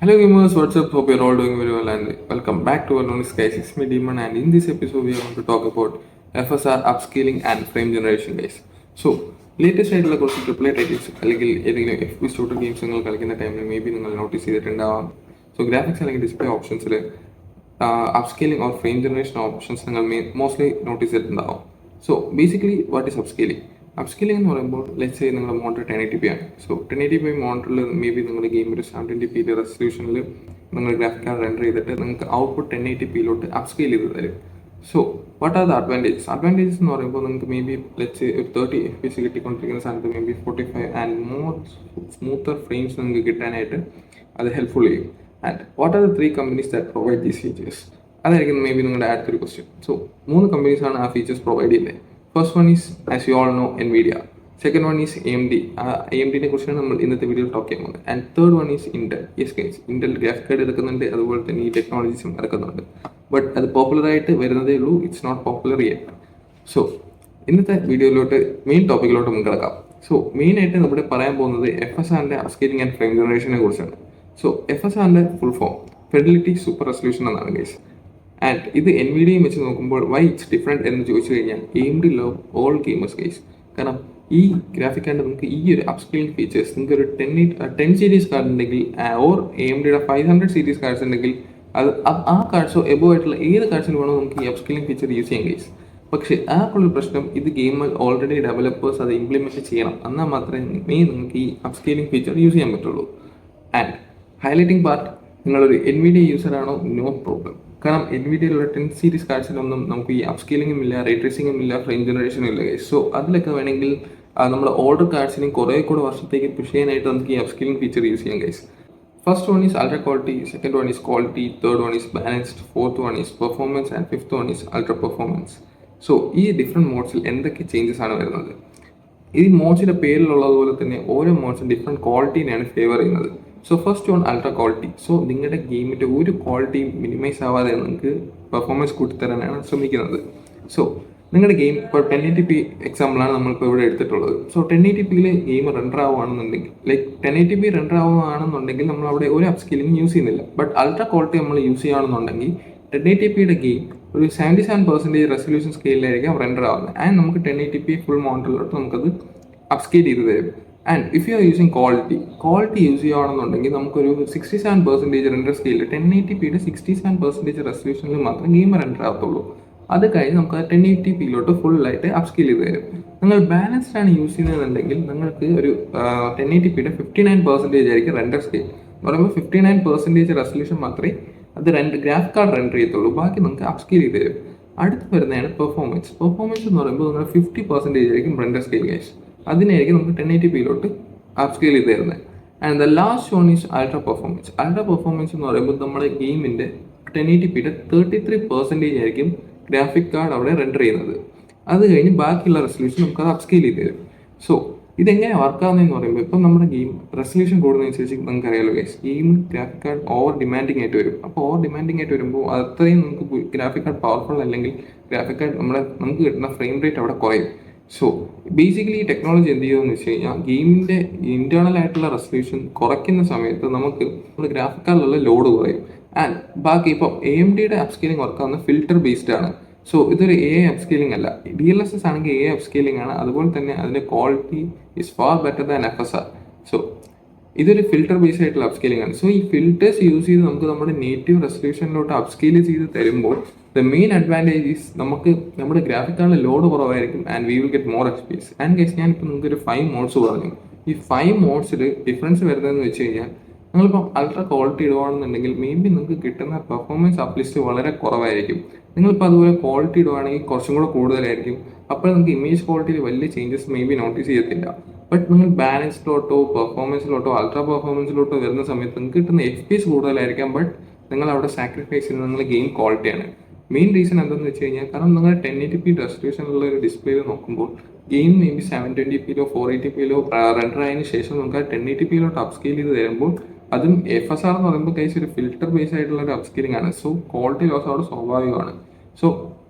Hello gamers, what's up? Hope you're all doing very well and welcome back to our known guys. It's me Demon and in this episode we are going to talk about FSR upscaling and frame generation guys. So latest ആയിട്ടുള്ള കുറച്ച് triple A titles അല്ലെങ്കിൽ ഏതെങ്കിലും F P shooter games നിങ്ങൾ കളിക്കുന്ന ടൈമിൽ maybe നിങ്ങൾ notice ചെയ്തിട്ടുണ്ടാവാം. So graphics അല്ലെങ്കിൽ ഡിസ്പ്ലേ ഓപ്ഷൻസിൽ upscaling or frame generation options നിങ്ങൾ മോസ്റ്റ്ലി നോട്ടീസ് ചെയ്തിട്ടുണ്ടാവും. So basically what is upscaling? Upscaling എന്ന് പറയുമ്പോൾ ലെറ്റ്സ് നിങ്ങളുടെ മോണിറ്റർ 1080p ആണ്. സോ 1080p മോണിറ്ററിൽ മേ ബി നിങ്ങളുടെ ഗെയിം ഒരു 720p റെസൊല്യൂഷനിൽ നിങ്ങൾ ഗ്രാഫിക് കാർഡ് റെൻഡർ ചെയ്തിട്ട് നിങ്ങൾക്ക് ഔട്ട്പുട്ട് 1080pയിലോട്ട് അപ്സ്കെയിൽ ചെയ്ത് തരും. So what are the advantages? Advantages എന്ന് പറയുമ്പോൾ നിങ്ങൾക്ക് മേ ബി ലെറ്റ്സ് ഒരു 30 FPS കിട്ടിക്കൊണ്ടിരിക്കുന്ന സാധനത്ത് maybe 45 and more smoother frames നിങ്ങൾക്ക് കിട്ടാനായിട്ട് അത് ഹെൽപ്ഫുൾ ചെയ്യും. And what are the 3 companies that provide these features? അതായിരിക്കും മേ ബി നിങ്ങളുടെ അടുത്തൊരു ക്വസ്റ്റ്യൻ. സോ 3 കമ്പനീസാണ് ആ ഫീച്ചേഴ്സ് പ്രൊവൈഡ് ചെയ്യുന്നത്. First one is as you all know NVIDIA. Second one is AMD. AMDനെ കുറിച്ചാണ് നമ്മൾ ഇന്നത്തെ വീഡിയോയിൽ ടോക്ക് ചെയ്യാൻ പോകുന്നത്. And third one is Intel. Yes guys, Intel graphic card എടുക്കുന്നുണ്ട്, അതുപോലെ തന്നെ ഈ ടെക്നോളജീസും ഇറക്കുന്നുണ്ട്. ബട്ട് അത് പോപ്പുലറായിട്ട് വരുന്നതേ ഉള്ളൂ, it's not popular yet. So ഇന്നത്തെ വീഡിയോയിലോട്ട് മെയിൻ ടോപ്പിക്കിലോട്ട് നമുക്ക് കിടക്കാം. സോ മെയിനായിട്ട് നമ്മുടെ പറയാൻ പോകുന്നത് FSRന്റെ അപ്സ്കെയിലിംഗ് ആൻഡ് ഫ്രെയിം ജനറേഷനെ കുറിച്ചാണ്. സോ FSRന്റെ full form fidelity super resolution എന്നാണ് ഗൈസ്. ആൻഡ് ഇത് NVIDIA വെച്ച് നോക്കുമ്പോൾ വൈ ഇറ്റ്സ് ഡിഫറെൻറ്റ് എന്ന് ചോദിച്ചു കഴിഞ്ഞാൽ AMD love all gamers guys. കാരണം ഈ ഗ്രാഫിക് കാർഡ് നമുക്ക് ഈ ഒരു അപ്സ്കെയിലിംഗ് ഫീച്ചേഴ്സ് നിങ്ങൾക്ക് ഒരു 10 സീരീസ് കാർഡ് ഉണ്ടെങ്കിൽ ഓർ AMDയുടെ 500 സീരീസ് കാർഡ്സ് ഉണ്ടെങ്കിൽ അത് ആ കാർഡ്സോ എബോ ആയിട്ടുള്ള ഏത് കാർഡ്സിന് വേണോ നമുക്ക് ഈ അപ്സ്കെയിലിംഗ് ഫീച്ചർ യൂസ് ചെയ്യാൻ ഗൈസ്. പക്ഷേ ആർക്കുള്ളൊരു പ്രശ്നം, ഇത് ഗെയിമിൽ ഓൾറെഡി ഡെവലപ്പേഴ്സ് അത് ഇംപ്ലിമെൻറ്റ് ചെയ്യണം, എന്നാൽ മാത്രമേ നിങ്ങൾക്ക് ഈ അപ്സ്കെയിലിംഗ് ഫീച്ചർ യൂസ് ചെയ്യാൻ പറ്റുള്ളൂ. ആൻഡ് ഹൈലൈറ്റിംഗ് പാർട്ട്, നിങ്ങളൊരു NVIDIA യൂസർ ആണോ, നോ പ്രോബ്ലം. കാരണം NVIDIAയിലുള്ള 10 സീരീസ് കാർഡ്സിലൊന്നും നമുക്ക് ഈ അപ്സ്കെയിലിംഗും ഇല്ല, റേ ട്രേസിംഗും ഇല്ല, ഫ്രെയിം ജനറേഷനും ഇല്ല ഗൈസ്. സോ അതിലൊക്കെ വേണമെങ്കിൽ നമ്മുടെ ഓൾഡർ കാർഡ്സിനും കുറേ കൂടെ വർഷത്തേക്ക് പുഷ് ചെയ്യാനായിട്ട് നമുക്ക് ഈ അപ്സ്കെയിലിംഗ് ഫീച്ചർ യൂസ് ചെയ്യാം guys. First one is ultra quality, second one is quality, third one is balanced, fourth one is performance and fifth one is ultra performance. So ഈ ഡിഫറെൻറ്റ് മോഡ്സിൽ എന്തൊക്കെ changes ആണ് വരുന്നത്? ഈ മോഡ്സിൻ്റെ പേരിലുള്ളതുപോലെ തന്നെ ഓരോ മോഡ്സും ഡിഫറെൻറ്റ് ക്വാളിറ്റീനെയാണ് ഫേവർ ചെയ്യുന്നത്. So first one ultra quality. So നിങ്ങളുടെ ഗെയിമിൻ്റെ ഒരു ക്വാളിറ്റിയും മിനിമൈസ് ആവാതെ നിങ്ങൾക്ക് പെർഫോമൻസ് കൂട്ടിത്തരാനാണ് ശ്രമിക്കുന്നത്. സോ നിങ്ങളുടെ ഗെയിം ഇപ്പോൾ 1080p എക്സാമ്പിളാണ് നമ്മളിപ്പോൾ ഇവിടെ എടുത്തിട്ടുള്ളത്. സോ 1080pയിൽ ഗെയിം റെൻഡർ ആവുകയാണെന്നുണ്ടെങ്കിൽ, ലൈക്ക് 1080p റെൻഡർ ആവുകയാണെന്നുണ്ടെങ്കിൽ നമ്മൾ അവിടെ ഒരു അപ്സ്കെയിലിംഗ് യൂസ് ചെയ്യുന്നില്ല. ബട്ട് അൾട്രാ ക്വാളിറ്റി നമ്മൾ യൂസ് ചെയ്യുകയാണെന്നുണ്ടെങ്കിൽ 1080pയുടെ ഗെയിം ഒരു 77% റെസൊല്യൂഷൻ സ്കെയിലായിരിക്കും റെൻഡർ ആവുന്നത്. ആൻഡ് നമുക്ക് 1080p ഫുൾ മോണിറ്ററിലോട്ട് നമുക്കത് അപ്സ്കെയിൽ ചെയ്ത് തരും. And if you are using quality use ചെയ്യുകയാണെന്നുണ്ടെങ്കിൽ നമുക്കൊരു 67% റെൻഡർ സ്കെയിൽ 1080pയുടെ 67% റെസൊല്യൂഷനിൽ മാത്രം ഗെയിം റെൻഡർ ആകത്തുള്ളൂ. അത് കഴിഞ്ഞ് നമുക്ക് 1080pയിലോട്ട് ഫുള്ളായിട്ട് അപ്സ്കെയിൽ ചെയ്ത് തരും. നിങ്ങൾ ബാലൻസ്ഡ് ആണ് യൂസ് ചെയ്യുന്നതെന്നുണ്ടെങ്കിൽ നിങ്ങൾക്ക് ഒരു 1080pയുടെ 59% ആയിരിക്കും റെൻഡർ സ്കെയിൽ. എന്ന് പറയുമ്പോൾ 59% റെസൊല്യൂഷൻ മാത്രമേ അത് ഗ്രാഫിക് കാർഡ് റെൻഡർ ചെയ്യത്തുള്ളൂ, ബാക്കി നമുക്ക് അപ്സ്കെയിൽ ചെയ്ത് തരും. അടുത്ത് വരുന്നതാണ് പെർഫോമൻസ് എന്ന് പറയുമ്പോൾ നിങ്ങൾ 50% ആയിരിക്കും റെൻഡർ സ്കെയിൽ ഗൈസ്. അതിനായിരിക്കും നമുക്ക് 1080pയിലോട്ട് അപ്സ്കെയിൽ ചെയ്ത് തരുന്നത്. And the last one is ultra performance എന്ന് പറയുമ്പോൾ നമ്മുടെ ഗെയിമിൻ്റെ 1080pയുടെ 33% ആയിരിക്കും ഗ്രാഫിക് കാർഡ് അവിടെ റെൻഡർ ചെയ്യുന്നത്. അത് കഴിഞ്ഞ് ബാക്കിയുള്ള റെസൊല്യൂഷൻ നമുക്കത് അപ്സ്കെയിൽ ചെയ്ത് തരും. സോ ഇതെങ്ങനെ വർക്കാവുന്നതെന്ന് പറയുമ്പോൾ ഇപ്പം നമ്മുടെ ഗെയിം റെസൊല്യൂഷൻ കൂടുന്നതനുസരിച്ച് നമുക്ക് അറിയാലോ guys, game graphic card over demanding ആയിട്ട് വരും. അപ്പോൾ ഓവർ ഡിമാൻഡിങ് ആയിട്ട് വരുമ്പോൾ അത്രയും നമുക്ക് ഗ്രാഫിക് കാർഡ് പവർഫുൾ അല്ലെങ്കിൽ ഗ്രാഫിക് കാർഡ് നമുക്ക് കിട്ടുന്ന ഫ്രെയിം റേറ്റ് അവിടെ കുറയും. സോ ബേസിക്കലി ഈ ടെക്നോളജി എന്ത് ചെയ്യുമെന്ന് വെച്ച് കഴിഞ്ഞാൽ ഗെയിമിൻ്റെ ഇൻറ്റേർണൽ ആയിട്ടുള്ള റെസൊല്യൂഷൻ കുറയ്ക്കുന്ന സമയത്ത് നമുക്ക് നമ്മുടെ ഗ്രാഫിക് കാർഡിലുള്ള ലോഡ് കുറയും. ആൻഡ് ബാക്കി ഇപ്പം AMDയുടെ അപ്സ്കെയിലിംഗ് വർക്കാവുന്ന ഫിൽറ്റർ ബേസ്ഡ് ആണ്. സോ ഇതൊരു AI അപ്സ്കെയിലിംഗ് അല്ല. DLSS ആണെങ്കിൽ AI അപ്സ്കെയിലിംഗ് ആണ്. അതുപോലെ തന്നെ അതിൻ്റെ quality is far better than FSR. So ഇതൊരു ഫിൽറ്റർ ബേസ്ഡ് ആയിട്ടുള്ള അപ്സ്കെയിലിംഗ് ആണ്. സോ ഈ ഫിൽറ്റേഴ്സ് യൂസ് ചെയ്ത് നമുക്ക് നമ്മുടെ നേറ്റീവ് റെസൊല്യൂഷനിലോട്ട് അപ്സ്കെയിൽ ചെയ്ത് തരുമ്പോൾ ദ മെയിൻ അഡ്വാൻറ്റേജ് ഈസ് നമുക്ക് നമ്മുടെ ഗ്രാഫിക് കാർഡിൽ ലോഡ് കുറവായിരിക്കും and we will get more FPS. And guys, ഞാനിപ്പോൾ നിങ്ങൾക്ക് ഒരു 5 മോഡ്സ് പറഞ്ഞു. ഈ 5 മോഡ്സിൽ ഡിഫറൻസ് വരുന്നതെന്ന് വെച്ച് കഴിഞ്ഞാൽ നിങ്ങളിപ്പം അൾട്രാ ക്വാളിറ്റി ഇടുകയാണെന്നുണ്ടെങ്കിൽ മേ ബി നിങ്ങൾക്ക് കിട്ടുന്ന പെർഫോമൻസ് അപ്ലിസ്റ്റ് വളരെ കുറവായിരിക്കും. നിങ്ങളിപ്പോൾ അതുപോലെ ക്വാളിറ്റി ഇടുകയാണെങ്കിൽ കുറച്ചും കൂടെ കൂടുതലായിരിക്കും. അപ്പോൾ നിങ്ങൾക്ക് ഇമേജ് ക്വാളിറ്റിയിൽ വലിയ ചേഞ്ചസ് മേ ബി നോട്ടീസ് ചെയ്യത്തില്ല. ബട്ട് നിങ്ങൾ ബാലൻസിലോട്ടോ പെർഫോമൻസിലോട്ടോ അൾട്രാ പെർഫോമൻസിലോട്ടോ വരുന്ന സമയത്ത് നിങ്ങൾക്ക് കിട്ടുന്ന FPS കൂടുതലായിരിക്കാം. ബട്ട് നിങ്ങൾ അവിടെ സാക്രിഫൈസ് ചെയ്യുന്നത് നിങ്ങളുടെ ഗെയിം ക്വാളിറ്റിയാണ്. മെയിൻ റീസൺ എന്താണെന്ന് വെച്ച് കഴിഞ്ഞാൽ കാരണം നിങ്ങൾ 1080p റെസൊല്യൂഷനുള്ള ഒരു ഡിസ്പ്ലേയിൽ നോക്കുമ്പോൾ ഗെയിം മേ ബി 720pയിലോ 480pയിലോ റെൻഡർ ആയതിനു ശേഷം നമുക്ക് 1080pയിലോട്ട് അപ്സ്കെയിൽ ചെയ്ത് തരുമ്പോൾ അതും FSR എന്ന് പറയുമ്പോൾ കഴിച്ച് ഒരു ഫിൽറ്റർ ബേസ് ആയിട്ടുള്ള ഒരു അപ്സ്കെയിലിംഗ് ആണ്. സോ ക്വാളിറ്റി ലോസ് അവിടെ സ്വാഭാവികമാണ്. സോ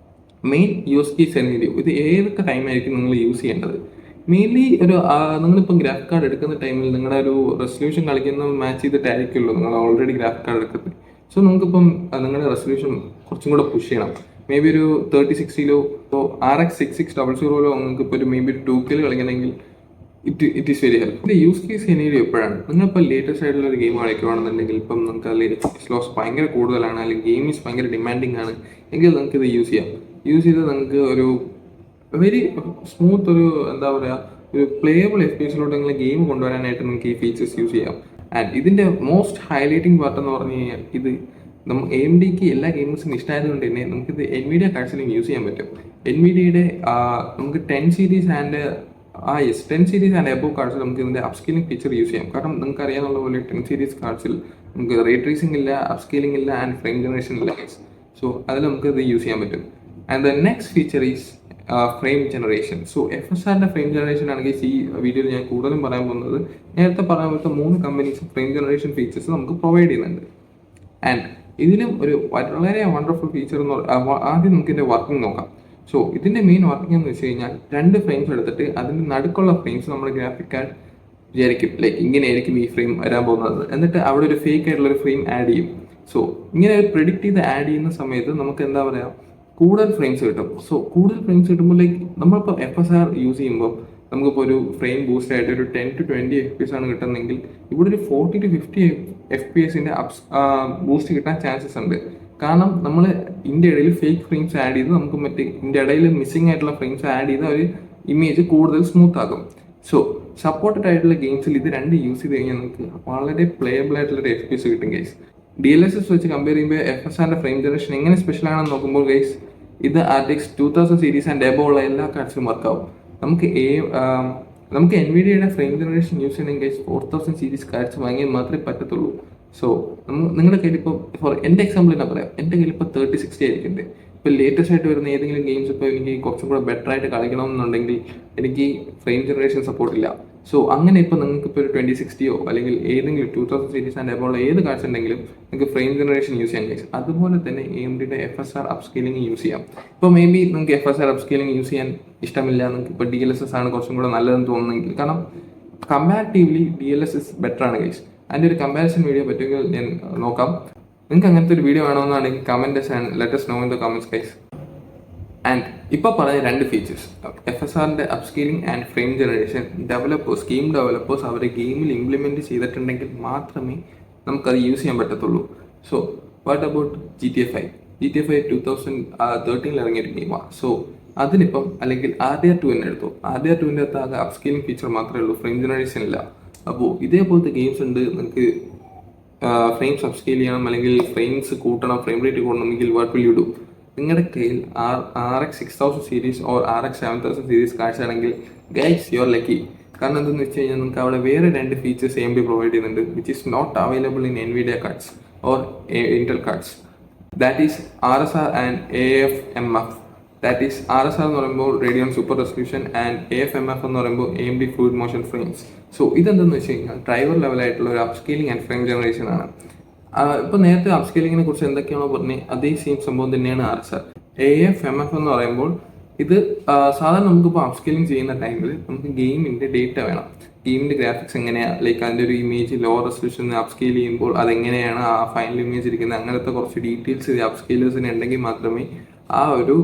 മെയിൻ യൂസ് കേസ് സെനേരിയോ, ഇത് ഏതൊക്കെ ടൈമായിരിക്കും നിങ്ങൾ യൂസ് ചെയ്യേണ്ടത്? മെയിൻലി ഒരു നിങ്ങളിപ്പം ഗ്രാഫിക് കാർഡ് എടുക്കുന്ന ടൈമിൽ നിങ്ങളുടെ ഒരു റെസൊല്യൂഷൻ കളിക്കുന്ന മാച്ച് ചെയ്തിട്ടായിരിക്കുമല്ലോ നിങ്ങൾ ഓൾറെഡി ഗ്രാഫിക് കാർഡ് എടുക്കുന്നത്. സോ നിങ്ങൾക്കിപ്പം നിങ്ങളുടെ റെസൊല്യൂഷൻ കുറച്ചും കൂടെ പുഷ് ചെയ്യണം. മേ ബി ഒരു 3060 ഇപ്പോൾ RX 6600 നിങ്ങൾക്ക് ഇപ്പോൾ ഒരു മേ ബി ഒരു 2K കളിക്കണമെങ്കിൽ ഇറ്റ് ഈസ് വെരി ഹെൽപ്പ്. ഇതിന്റെ യൂസ് കേസ് എനിക്ക് എപ്പോഴാണ് നിങ്ങളിപ്പോൾ ലേറ്റസ്റ്റ് ആയിട്ടുള്ള ഒരു ഗെയിം കളിക്കുകയാണെന്നുണ്ടെങ്കിൽ ഇപ്പം നിങ്ങൾക്ക് അല്ലെങ്കിൽ ലോസ് ഭയങ്കര കൂടുതലാണ്, അല്ലെങ്കിൽ ഗെയിം ഈസ് ഭയങ്കര ഡിമാൻഡിങ് ആണ് എങ്കിൽ നിങ്ങൾക്ക് ഇത് യൂസ് ചെയ്യാം. യൂസ് ചെയ്ത് നിങ്ങൾക്ക് ഒരു വെരി സ്മൂത്ത് ഒരു എന്താ പറയുക ഒരു പ്ലേയബിൾ എക്സ്പീരിയൻസിലോട്ട് നിങ്ങൾ ഗെയിം കൊണ്ടുവരാനായിട്ട് നിങ്ങൾക്ക് ഈ ഫീച്ചേഴ്സ് യൂസ് ചെയ്യാം. ആൻഡ് ഇതിൻ്റെ മോസ്റ്റ് ഹൈലൈറ്റിംഗ് പാർട്ട് എന്ന് പറഞ്ഞു കഴിഞ്ഞാൽ ഇത് നമ്മൾ AMDക്ക് എല്ലാ ഗെയിംസിനും ഇഷ്ടമായതുകൊണ്ട് തന്നെ നമുക്കിത് NVIDIA കാർഡ്സിലും യൂസ് ചെയ്യാൻ പറ്റും. NVIDIയുടെ നമുക്ക് 10 series and 10 series and above കാർഡ്സിൽ നമുക്ക് ഇതിൻ്റെ അപ്സ്കെയിലിംഗ് ഫീച്ചർ യൂസ് ചെയ്യാം. കാരണം നിങ്ങൾക്ക് അറിയാവുന്ന പോലെ 10 സീരീസ് കാർഡ്സിൽ നമുക്ക് റേ ട്രേസിംഗ് ഇല്ല, അപ്സ്കെയിലിംഗ് ഇല്ല ആൻഡ് ഫ്രെയിം ജനറേഷൻ ഇല്ല. സോ അതിൽ നമുക്ക് ഇത് യൂസ് ചെയ്യാൻ പറ്റും. And the next feature is frame generation. So FSRന്റെ ഫ്രെയിം ജനറേഷൻ ആണെങ്കിൽ ഈ വീഡിയോയിൽ ഞാൻ കൂടുതലും പറയാൻ പോകുന്നത് നേരത്തെ പറയാൻ പറ്റുന്ന 3 കമ്പനീസ് ഫ്രെയിം ജനറേഷൻ ഫീച്ചേഴ്സ് നമുക്ക് പ്രൊവൈഡ് ചെയ്യുന്നുണ്ട്. ആൻഡ് ഇതിലും ഒരു വളരെ വണ്ടർഫുൾ ഫീച്ചർ എന്ന് ആദ്യം നമുക്ക് ഇതിൻ്റെ വർക്കിംഗ് നോക്കാം. സോ ഇതിൻ്റെ മെയിൻ വർക്കിംഗ് എന്ന് വെച്ച് കഴിഞ്ഞാൽ 2 ഫ്രെയിംസ് എടുത്തിട്ട് അതിൻ്റെ നടുക്കുള്ള ഫ്രെയിംസ് നമ്മുടെ ഗ്രാഫിക് കാർഡ് വിചാരിക്കും ലൈക്ക് ഇങ്ങനെയായിരിക്കും ഈ ഫ്രെയിം വരാൻ പോകുന്നത്, എന്നിട്ട് അവിടെ ഒരു ഫേക്ക് ആയിട്ടുള്ള ഒരു ഫ്രെയിം ആഡ് ചെയ്യും. സോ ഇങ്ങനെ പ്രിഡിക്റ്റ് ചെയ്ത് ആഡ് ചെയ്യുന്ന സമയത്ത് നമുക്ക് എന്താ പറയുക കൂടുതൽ ഫ്രെയിംസ് കിട്ടും. സോ കൂടുതൽ ഫ്രെയിംസ് കിട്ടുമ്പോൾ ലൈക്ക് നമ്മളിപ്പോൾ FSR യൂസ് ചെയ്യുമ്പോൾ നമുക്കിപ്പോൾ ഒരു ഫ്രെയിം ബൂസ്റ്റ് ആയിട്ട് ഒരു 10 to 20 FPS ആണ് കിട്ടുന്നതെങ്കിൽ ഇവിടെ ഒരു 40 to 50 FPSന്റെ ബൂസ്റ്റ് കിട്ടാൻ ചാൻസസ് ഉണ്ട്. കാരണം നമ്മൾ ഇതിൻ്റെ ഇടയിൽ ഫേക്ക് ഫ്രെയിംസ് ആഡ് ചെയ്ത് നമുക്ക് മറ്റേ ഇതിൻ്റെ ഇടയിൽ മിസ്സിംഗ് ആയിട്ടുള്ള ഫ്രെയിംസ് ആഡ് ചെയ്ത് ഒരു ഇമേജ് കൂടുതൽ സ്മൂത്ത് ആകും. സോ സപ്പോർട്ടഡ് ആയിട്ടുള്ള ഗെയിംസിൽ ഇത് 2 യൂസ് ചെയ്ത് കഴിഞ്ഞാൽ നമുക്ക് വളരെ പ്ലേയബിൾ ആയിട്ടുള്ള ഒരു FPS കിട്ടും ഗൈസ്. DLSS വെച്ച് കമ്പയർ ചെയ്യുമ്പോൾ FSRന്റെ ഫ്രെയിം ജനറേഷൻ എങ്ങനെ സ്പെഷ്യൽ ആണെന്ന് നോക്കുമ്പോൾ ഗൈസ് ഇത് RTX 2000 സീരീസ് ആൻഡ് എബോവ് ഉള്ള എല്ലാ കാർഡ്സിലും വർക്കാവും. നമുക്ക് NVIDIയുടെ ഫ്രെയിം ജനറേഷൻ യൂസ് ചെയ്യണമെങ്കിൽ ഗൈസ് 4000 സീരീസ് കാർഡ്സ് വാങ്ങിയാൽ മാത്രമേ പറ്റത്തുള്ളൂ. സോ നിങ്ങളുടെ കയ്യിൽ ഇപ്പോൾ ഫോർ എൻ്റെ എക്സാമ്പിൾ തന്നെ പറയാം, എൻ്റെ കയ്യിൽ ഇപ്പോൾ 3060 ആയിരിക്കുന്നുണ്ട്. ഇപ്പോൾ ലേറ്റസ്റ്റ് ആയിട്ട് വരുന്ന ഏതെങ്കിലും ഗെയിംസ് ഇപ്പോൾ എനിക്ക് കുറച്ചും കൂടെ ബെറ്റർ ആയിട്ട് കളിക്കണമെന്നുണ്ടെങ്കിൽ എനിക്ക് ഫ്രെയിം ജനറേഷൻ സപ്പോർട്ട് ഇല്ല. സോ അങ്ങനെ ഇപ്പോൾ നിങ്ങൾക്ക് ഇപ്പോൾ ഒരു 2060 അല്ലെങ്കിൽ ഏതെങ്കിലും 2000 സീരീസ് ആൻഡ് എബോവ് ഏത് കാർഡ്സ് ഉണ്ടെങ്കിലും നിങ്ങൾക്ക് ഫ്രെയിം ജനറേഷൻ യൂസ് ചെയ്യാൻ കഴിയും. അതുപോലെ തന്നെ AMDയുടെ FSR അപ്സ്കെയിലിംഗ് യൂസ് ചെയ്യാം. ഇപ്പോൾ മേ ബി നിങ്ങൾക്ക് FSR അപ്സ്കെയിലിംഗ് യൂസ് ചെയ്യാൻ ഇഷ്ടമില്ല, നിങ്ങൾക്ക് ഇപ്പോൾ DLSS ആണ് കുറച്ചും കൂടെ നല്ലതെന്ന് തോന്നുന്നെങ്കിൽ, കാരണം കമ്പാരിറ്റീവ്ലി DLSS ബെറ്റർ ആണ് ഗൈസ്. അതിൻ്റെ ഒരു കമ്പാരിസൺ വീഡിയോ പറ്റുമെങ്കിൽ ഞാൻ നോക്കാം. നിങ്ങൾക്ക് അങ്ങനത്തെ ഒരു വീഡിയോ വേണമെന്നാണെങ്കിൽ comment and let us know in the comments guys. And ഇപ്പോൾ പറഞ്ഞ 2 ഫീച്ചേഴ്സ് FSRന്റെ upscaling and frame generation game developers അവരെ ഗെയിമിൽ ഇംപ്ലിമെൻറ്റ് ചെയ്തിട്ടുണ്ടെങ്കിൽ മാത്രമേ നമുക്കത് യൂസ് ചെയ്യാൻ പറ്റത്തുള്ളൂ. So what about GTA 5? GTA 5 2013 ഇറങ്ങിയൊരു ഗെയിമാണ്. സോ അതിനിപ്പം അല്ലെങ്കിൽ RDR2 തന്നെ എടുത്തു. RDR2ൻ്റെ അകത്ത് ആകെ അപ്സ്കെയിലിംഗ് ഫീച്ചർ മാത്രമേ ഉള്ളൂ, ഫ്രെയിം ജനറേഷൻ ഇല്ല. അപ്പോൾ ഇതേപോലത്തെ ഗെയിംസ് ഉണ്ട്, നിങ്ങൾക്ക് ഫ്രെയിംസ് അപ്സ്കെയിൽ ചെയ്യണം അല്ലെങ്കിൽ ഫ്രെയിംസ് കൂട്ടണം, ഫ്രെയിം റേറ്റ് കൂട്ടണമെങ്കിൽ വാട്ട് വിൽ യു ഡു? നിങ്ങളുടെ കയ്യിൽ RX 6000 series or RX 7000 series cards ആണെങ്കിൽ ഗൈസ് യു ആർ ലക്കി. കാരണം എന്തെന്ന് വെച്ച് കഴിഞ്ഞാൽ നിങ്ങൾക്ക് അവിടെ വേറെ 2 ഫീച്ചേഴ്സ് AMD പ്രൊവൈഡ് ചെയ്യുന്നുണ്ട് which is not available in NVIDIA cards or Intel cards. That is RSR and AFMF. That is RSR എന്ന് പറയുമ്പോൾ Radeon super resolution and AFMF എന്ന് പറയുമ്പോൾ AMD fluid motion frames. So ഇതെന്തെന്ന് വെച്ച് കഴിഞ്ഞാൽ driver ലെവലായിട്ടുള്ള ഒരു upscaling and frame generation ആണ്. ഇപ്പോൾ നേരത്തെ അപ്സ്കെയിലിങ്ങിനെ കുറിച്ച് എന്തൊക്കെയാണോ പറഞ്ഞത് അതേ സെയിം സംഭവം തന്നെയാണ് RSR. AFMF എന്ന് പറയുമ്പോൾ ഇത് സാധാരണ നമുക്കിപ്പോൾ അപ്സ്കെയിലിംഗ് ചെയ്യുന്ന ടൈമിൽ നമുക്ക് ഗെയിമിൻ്റെ ഡേറ്റ വേണം, ഗെയിമിൻ്റെ ഗ്രാഫിക്സ് എങ്ങനെയാണ്, ലൈക്ക് അതിൻ്റെ ഒരു ഇമേജ് ലോ റെസൊല്യൂഷൻ അപ്സ്കെയിൽ ചെയ്യുമ്പോൾ അതെങ്ങനെയാണ് ആ ഫൈനൽ ഇമേജ് ഇരിക്കുന്നത്, അങ്ങനത്തെ കുറച്ച് ഡീറ്റെയിൽസ് അപ്സ്കെയിലേഴ്സിന് ഉണ്ടെങ്കിൽ മാത്രമേ ആ ഒരു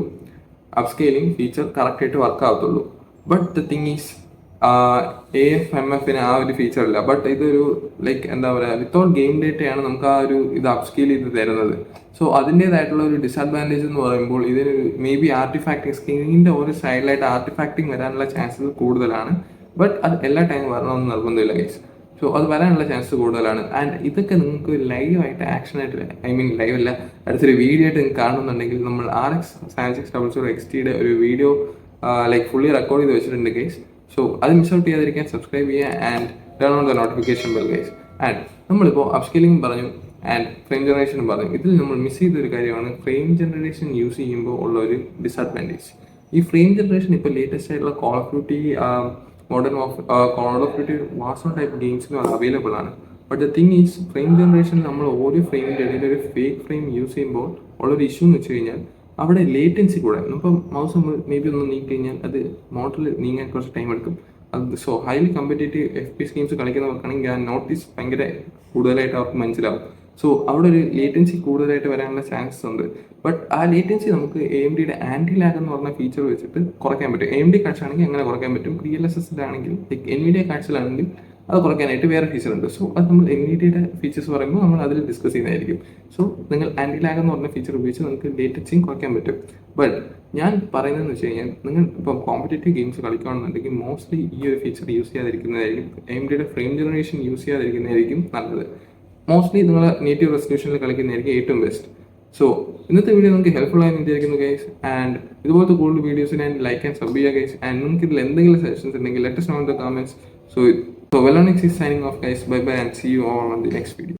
അപ്സ്കെയിലിംഗ് ഫീച്ചർ കറക്റ്റായിട്ട് വർക്ക് ആവത്തുള്ളൂ. ബട്ട് ദ തിങ് ഈസ് AFMFന് ആ ഒരു ഫീച്ചർ ഇല്ല. ബട്ട് ഇതൊരു ലൈക്ക് എന്താ പറയുക വിത്തൗട്ട് ഗെയിം ഡേറ്റയാണ് നമുക്ക് ആ ഒരു ഇത് അപ്സ്കെയിൽ ചെയ്ത് തരുന്നത്. സോ അതിൻ്റേതായിട്ടുള്ള ഒരു ഡിസഡ്വാൻറ്റേജ് എന്ന് പറയുമ്പോൾ ഇതിന് മേ ബി ആർട്ടിഫാക്റ്റിംഗ് സ്ക്രീനിൻ്റെ ഒരു സൈഡിലായിട്ട് ആർട്ടിഫാക്റ്റിംഗ് വരാനുള്ള ചാൻസസ് കൂടുതലാണ്. ബട്ട് അത് എല്ലാ ടൈമും വരണമെന്ന് നിർബന്ധമില്ല ഗൈസ്. സോ അത് വരാനുള്ള ചാൻസ് കൂടുതലാണ്. ആൻഡ് ഇതൊക്കെ നിങ്ങൾക്ക് ലൈവായിട്ട് ആക്ഷനായിട്ട് ലൈവ് അല്ല അടുത്തൊരു വീഡിയോ ആയിട്ട് നിങ്ങൾക്ക് കാണുന്നുണ്ടെങ്കിൽ നമ്മൾ RX 7600 XTയുടെ ഒരു വീഡിയോ ലൈക്ക് ഫുള്ളി റെക്കോർഡ് ചെയ്ത് വെച്ചിട്ടുണ്ട് ഗൈസ്. സോ അത് മിസ് ഔട്ട് ചെയ്യാതിരിക്കാൻ സബ്സ്ക്രൈബ് ചെയ്യുക and turn on the notification bell guys. And നമ്മളിപ്പോൾ അപ്സ്കെയിലിംഗ് പറഞ്ഞു ആൻഡ് ഫ്രെയിം ജനറേഷനും പറഞ്ഞു. ഇതിൽ നമ്മൾ മിസ് ചെയ്തൊരു കാര്യമാണ് ഫ്രെയിം ജനറേഷൻ യൂസ് ചെയ്യുമ്പോൾ ഉള്ള ഒരു ഡിസഡ്വാൻറ്റേജ്. ഈ ഫ്രെയിം ജനറേഷൻ ഇപ്പോൾ ലേറ്റസ്റ്റ് ആയിട്ടുള്ള Call of Duty Warzone type ഗെയിംസിനും അത് അവൈലബിൾ ആണ്. But the thing is frame generation നമ്മൾ ഓരോ ഫ്രെയിമിൻ്റെ ഇടയിൽ ഒരു ഫേക്ക് ഫ്രെയിം യൂസ് ചെയ്യുമ്പോൾ ഉള്ളൊരു ഇഷ്യൂ എന്ന് വെച്ച് കഴിഞ്ഞാൽ അവിടെ ലേറ്റൻസി കൂടെ ഇപ്പം മൗസ് മേ ബി ഒന്ന് നീക്കി കഴിഞ്ഞാൽ അത് മോട്ടറിൽ നീങ്ങാൻ കുറച്ച് ടൈം എടുക്കും. അത് so highly competitive FPS games കളിക്കുന്നവർക്കാണെങ്കിൽ ആ നോട്ടീസ് ഭയങ്കര കൂടുതലായിട്ട് അവർക്ക് മനസ്സിലാവും. സോ അവിടെ ഒരു ലേറ്റൻസി കൂടുതലായിട്ട് വരാനുള്ള ചാൻസസ് ഉണ്ട്. ബട്ട് ആ ലേറ്റൻസി നമുക്ക് AMDയുടെ ആൻറ്റി ലാഗ് എന്ന് പറഞ്ഞ ഫീച്ചർ വെച്ചിട്ട് കുറയ്ക്കാൻ പറ്റും. AMD കാഴ്ചയാണെങ്കിൽ അങ്ങനെ കുറയ്ക്കാൻ പറ്റും. DLSS-ലാണെങ്കിൽ ലൈക്ക് NVIDIA കാഴ്ചയിലാണെങ്കിൽ അത് കുറയ്ക്കാനായിട്ട് വേറെ ഫീച്ചർ ഉണ്ട്. സോ അത് നമ്മൾ NVIDIയുടെ ഫീച്ചേഴ്സ് പറയുമ്പോൾ നമ്മൾ അതിൽ ഡിസ്കസ് ചെയ്യുന്നതായിരിക്കും. സോ നിങ്ങൾ ആൻറ്റി ലാഗ് എന്ന് പറഞ്ഞ ഫീച്ചർ ഉപയോഗിച്ച് നിങ്ങൾക്ക് ലേറ്റൻസിയും കുറയ്ക്കാൻ പറ്റും. ബട്ട് ഞാൻ പറയുന്നതെന്ന് വെച്ച് കഴിഞ്ഞാൽ നിങ്ങൾ ഇപ്പം കോമ്പറ്റേറ്റീവ് ഗെയിംസ് കളിക്കുകയാണെന്നുണ്ടെങ്കിൽ മോസ്റ്റ്ലി ഈ ഒരു ഫീച്ചർ യൂസ് ചെയ്യാതിരിക്കുന്നതായിരിക്കും. AMDയുടെ ഫ്രെയിം ജനറേഷൻ യൂസ് ചെയ്യാതിരിക്കുന്നതായിരിക്കും നല്ലത്. മോസ്റ്റ്ലി നിങ്ങൾ നേറ്റീവ് റെസൊല്യൂഷനിൽ കളിക്കുന്നതായിരിക്കും ഏറ്റവും ബെസ്റ്റ്. സോ ഇന്നത്തെ വീഡിയോ നിങ്ങൾക്ക് ഹെൽപ്ഫുൾ ആയി വിചാരിക്കുന്നു ഗൈസ്. ആൻഡ് ഇതുപോലത്തെ കൂടുതൽ വീഡിയോസിന് ആൻഡ് ലൈക്ക് ആൻഡ് സബ് ചെയ്യുക ഗൈസ്. ആൻഡ് നിങ്ങൾക്ക് ഇതിൽ എന്തെങ്കിലും സജഷൻസ് ഉണ്ടെങ്കിൽ let us know in the comments. So Velonix is signing off guys. Bye bye and see you all on the next video.